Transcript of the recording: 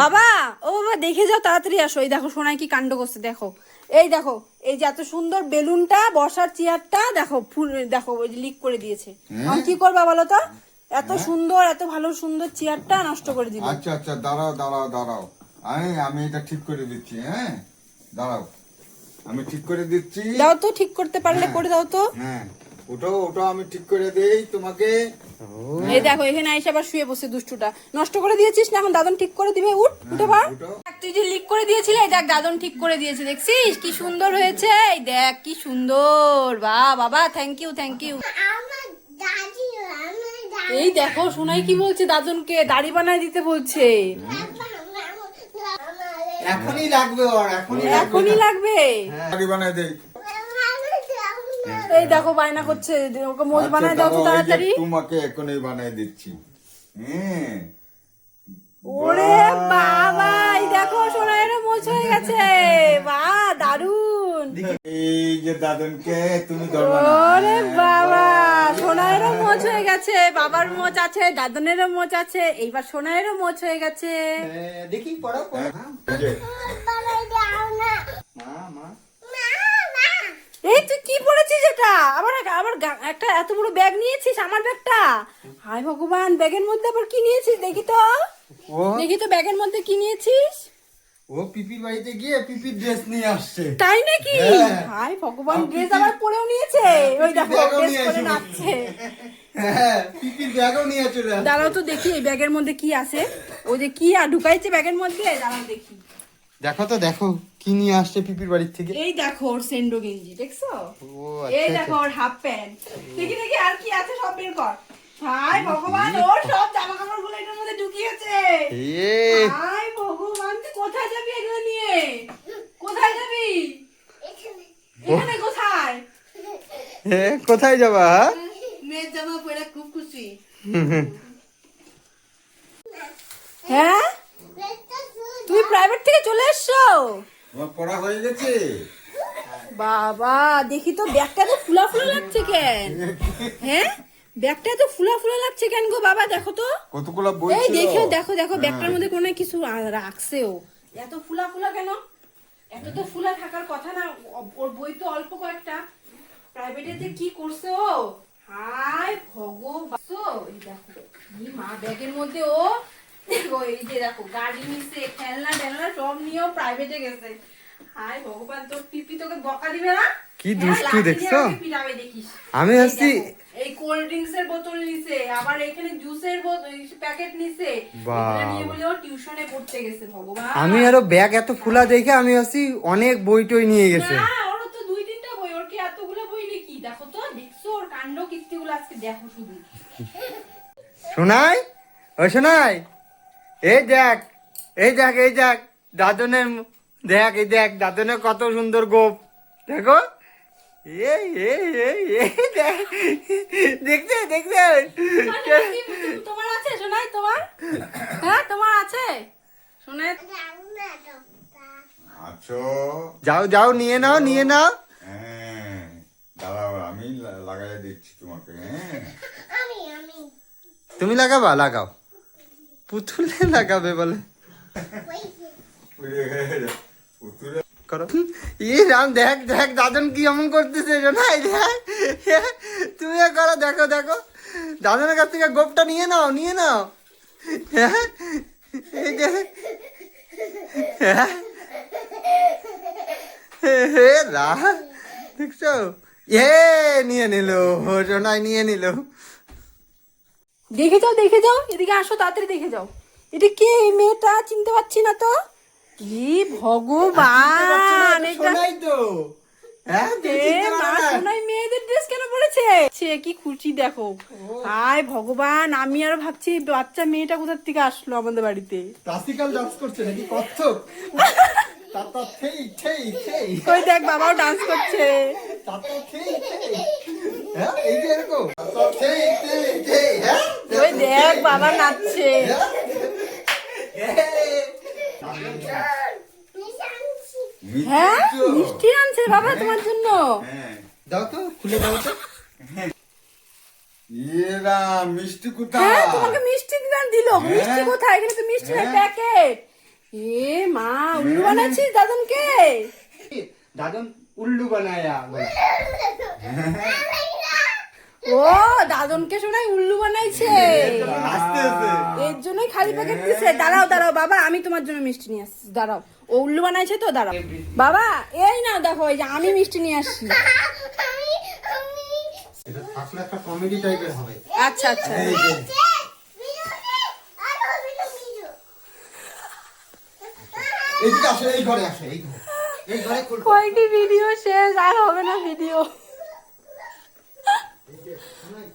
বাবা ও বাবা দেখে যাও, তাড়াতাড়ি আসো। এই দেখো সোনাই কি কাণ্ড করছে দেখো। এই দেখো, এই যে এত সুন্দর বেলুনটা, বসার চেয়ারটা দেখো ফুল, দেখো ওই লিক করে দিয়েছে। আমি কি করবা বলো তো? এত সুন্দর, এত ভালো সুন্দর চেয়ারটা নষ্ট করে দিল। আচ্ছা আচ্ছা, দাঁড়াও দাঁড়াও দাঁড়াও, আমি এটা ঠিক করে দিচ্ছি। হ্যাঁ দাঁড়াও, আমি ঠিক করে দিচ্ছি। দাও তো, ঠিক করতে পারলে করে দাও তো। হ্যাঁ ওটাও আমি ঠিক করে দেই তোমাকে। এই দেখো এখানে আইসা আবার শুয়ে বসে, দুষ্টুটা নষ্ট করে দিয়েছিস না, এখন দাদন ঠিক করে দিবে। উঠে পা। তুই যে লিক করে দিয়েছিলে, এই দেখ দাদন ঠিক করে দিয়েছে, দেখছিস কি সুন্দর হয়েছে। এই দেখ কি সুন্দর, বাহ বাবা, থ্যাংক ইউ থ্যাংক ইউ। এই দেখো সোনাই কি বলছে, দাদনকে দাড়ি বানায় দিতে বলছে। এখনই লাগবে ওর, এখনই লাগবে। দাড়ি বানাই দেই। এই দেখো বায়না করছে, ওকে মোজ বানায় দাও তো তাড়াতাড়ি। তোমাকে এখনই বানাই দিচ্ছি। হ্যাঁ ওরে বাবা, এই দেখো সোনাইয়ের মোজ হয়ে গেছে, বাহ দারুন। এই যে দাদনকে তুমি ধরবা না। ওরে বাবা, সোনাইয়েরও মোচ হয়ে গেছে, বাবার মোচ আছে, দাদনেরও মোচ আছে, এইবার সোনাইয়েরও মোচ হয়ে গেছে। দেখি পড়াও পড়াও। এই যে, মা মা এই তুই কি পড়েছিস এটা? আবার আবার একটা এত বড় ব্যাগ নিয়েছিস, আমার ব্যাগটা। হায় ভগবান, ব্যাগের মধ্যে আবার কি নিয়েছিস দেখি তো। ও দেখি তো ব্যাগের মধ্যে কি নিয়েছিস। ও পিপির বাড়িতে গিয়ে পিপির ড্রেস নিয়ে আসছে। তাই নাকি? হ্যাঁ। হায় ভগবান, আর ড্রেস পিপি- আবার পরেও নিয়েছে। ওই দেখো ব্যাগও ড্রেস নিয়ে পরে এসেছে। নাচছে। হ্যাঁ পিপির ব্যাগও নিয়ে চলে আসছে। দাঁড়াও তো দেখি এই ব্যাগের মধ্যে কি আছে। ওই যে কি ঢুকাইছে ব্যাগের মধ্যে, দাঁড়াও দেখি। দেখো তো দেখো কি নিয়ে আসছে পিপির বাড়ির থেকে। এই দেখো ওর সেন্ডো গেঞ্জি, দেখছো? ও এই আচ্ছা দেখো ওর হাফ প্যান্ট। দেখি দেখি আর কি আছে, সব বের কর। হায় ভগবান, ওর সব জামা কাপড় গুলো এটার মধ্যে ঢুকিয়েছে। এ হায় ভগবান, তুই কোথায় যাবি এগুলো নিয়ে? কোথায় যাবি? এখানে কোথায়? কোথায় যাবা? মেয়ের জামা পরে খুব খুশি। হ্যাঁ, তুই প্রাইভেট থেকে চলে এসছো? তোমার পড়া হয়ে গেছে? বাবা দেখি তো, ব্যাগটা তো ফুলা ফুলা লাগছে কেন? হ্যাঁ, ব্যাগটা তো ফুলা ফুলা লাগছে কেন গো বাবা? দেখো তো। কতগুলো বই এই ছিল? দেখো দেখো দেখো, ব্যাগটার মধ্যে কোনো কিছু রাখছেও। এত ফুলা ফুলা কেন? এত তো ফুলা থাকার কথা না। ওর বই তো অল্প কয়েকটা। প্রাইভেটে যে কি করছে ও, হায় ভগবান। এই দেখো এই মা ব্যাগের মধ্যে ও দেখো, এই যে দেখো গাড়ি নিছে, খেলনা টেলনা সব নিয়েও প্রাইভেটে গেছে। হায় ভগবান, তোর পিপি তোকে বকা দিবে না? কি দুষ্টু দেখছো? পিটাবে দেখিস। আমি এই ভাবছি দেখো, এই কোল্ড ড্রিঙ্কস এর বোতল নিছে, আবার এখানে জুসের প্যাকেট নিছে। বাহ। এগুলো নিয়ে বলে ও টিউশনে পড়তে গেছে। ভগবান, আমি আরো ব্যাগ এত ফুলা দেখে আমি ভাবছি অনেক বই টই নিয়ে গেছে। না ওর তো 2-3টা বই, ওর কি এতগুলো বই নাকি? দেখো তো, দেখছো ওর কাণ্ড কীর্তিগুলো আজকে দেখো শুধু। শোনাই ও শোনাই, এই দেখ এই দেখ এই দেখ দাদনের দেখ, এই দেখ দাদনের কত সুন্দর গোপ দেখো। এই এই এই এই দেখ, দেখতে দেখতে তোমার আছে শোনাই? তোমার হ্যাঁ তোমার আছে শোনাই? আছো? যাও যাও নিয়ে নাও নিয়ে নাও। হ্যাঁ দাঁড়াও, আমি লাগাই দিচ্ছি তোমাকে। হ্যাঁ তুমি লাগাবা? লাগাও, পুতুলে লাগাবে বলে পুতুলে করো। ই রাম, দেখ দেখ দাদন কি এমন করতেছে শোনাই, দেখ তুমি করো, দেখো দেখো দাদনের কাছ থেকে গোপটা নিয়ে নাও নিয়ে নাও। হ্যাঁ এই যে হ্যাঁ হে রা, দেখছো এ নিয়ে নিল, সোনাই নিয়ে নিল। দেখে যাও দেখে যাও, এদিকে আসো তাড়াতাড়ি দেখে যাও। এটা কে? এই মেয়েটা চিনতে পারছি না তো। কি ভগবান, এটা সোনাই তো। হ্যাঁ তুমি চিনতে মা পারো না? সোনাই মেয়েদের ড্রেস কেন পরেছে? সে কি খুশি দেখো। হায় ভগবান, আমি আর ভাবছি এই বাচ্চা মেয়েটা কোথার থেকে আসলো আমাদের বাড়িতে। ক্লাসিক্যাল ডান্স করছে নাকি কত্থক? তাতা থেই থেই থেই ওই দেখ বাবাও ডান্স করছে। তাতা থেই থেই। হ্যাঁ এই যে এরকম তাতা থেই থেই থেই। হ্যাঁ ওই দেখ বাবা নাচছে। হ্যাঁ মিষ্টি আনছে বাবা তোমার জন্য। হ্যাঁ দাও তো, খুলে দাও তো। এরা মিষ্টি কোথায়? হ্যাঁ তোমাকে মিষ্টি দিল। মিষ্টি কোথায়? এখানে তো মিষ্টি নাই, প্যাকেট। এ মা উল্লু বানাচ্ছিস দাদনকে? দাদন উল্লু বানায়া বলে। ও দাদনকে শোনাই উল্লু বানাইছে, আস্তে আস্তে এর জন্যই খালি প্যাকেট দিছে। দাঁড়াও দাঁড়াও বাবা, আমি তোমার জন্য মিষ্টি নিয়ে আসছি, দাঁড়াও। ও উল্লু বানাইছে তো, দাঁড়াও বাবা। এই না দেখো, এই যে আমি মিষ্টি নিয়ে আসছি। এটা আসলে একটা কমেডি টাইপের হবে। আচ্ছা আচ্ছা, এই যে এইদিকে আসে, এই ঘরে আসে, এই ঘরে খুলবো। কয়েকটি ভিডিও শেষ, আর হবে না ভিডিও। এই যে, শোনাই।